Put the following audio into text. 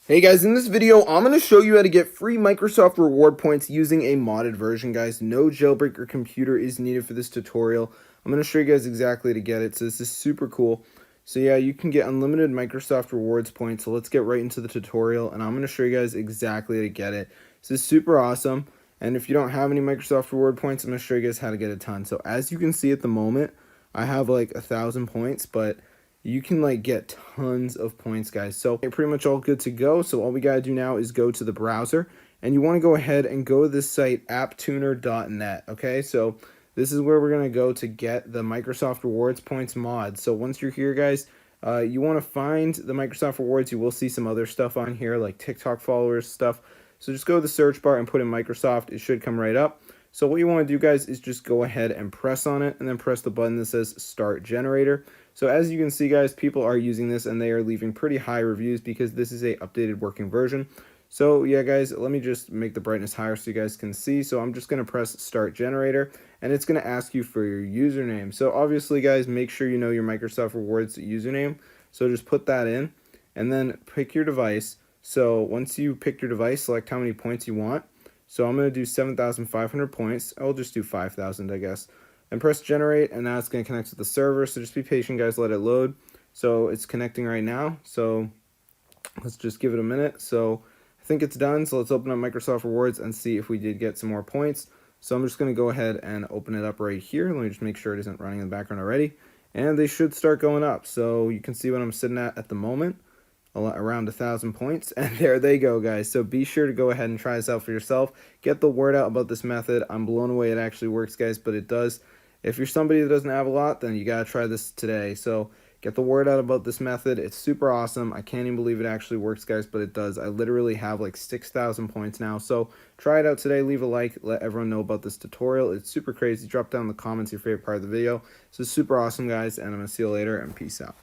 Hey guys, in this video, I'm going to show you how to get free Microsoft reward points using a modded version, guys. No jailbreak or computer is needed for this tutorial. I'm going to show you guys exactly how to get it, so this is super cool. So yeah, you can get unlimited Microsoft rewards points, so let's get right into the tutorial, and I'm going to show you guys exactly how to get it. This is super awesome, and if you don't have any Microsoft reward points, I'm going to show you guys how to get a ton. So as you can see at the moment, I have like 1,000 points, but you can like get tons of points, guys. So you're pretty much all good to go. So all we gotta do now is go to the browser, and you want to go ahead and go to this site apptuner.net. Okay, so this is where we're gonna go to get the Microsoft rewards points mod. So once you're here, guys, you want to find the Microsoft rewards. You will see some other stuff on here like TikTok followers stuff. So just go to the search bar and put in Microsoft. It should come right up. So what you want to do, guys, is just go ahead and press on it, and then press the button that says Start Generator. So as you can see, guys, people are using this, and they are leaving pretty high reviews because this is a updated working version. So yeah, guys, let me just make the brightness higher so you guys can see. So I'm just going to press Start Generator, and it's going to ask you for your username. So obviously, guys, make sure you know your Microsoft Rewards username. So just put that in, and then pick your device. So once you pick your device, select how many points you want. So I'm going to do 7,500 points. I'll just do 5,000, I guess. And press generate, and now it's going to connect to the server. So just be patient, guys. Let it load. So it's connecting right now. So let's just give it a minute. So I think it's done. So let's open up Microsoft Rewards and see if we did get some more points. So I'm just going to go ahead and open it up right here. Let me just make sure it isn't running in the background already. And they should start going up. So you can see what I'm sitting at the moment, around 1,000 points, and there they go, guys. So be sure to go ahead and try this out for yourself. Get the word out about this method. I'm blown away it actually works, guys, but it does. If you're somebody that doesn't have a lot, then you gotta try this today. So get the word out about this method. It's super awesome. I can't even believe it actually works, guys, but it does. I literally have like 6,000 points now. So try it out today. Leave a like. Let everyone know about this tutorial. It's super crazy. Drop down in the comments your favorite part of the video. So it's super awesome, guys, and I'm gonna see you later, and peace out.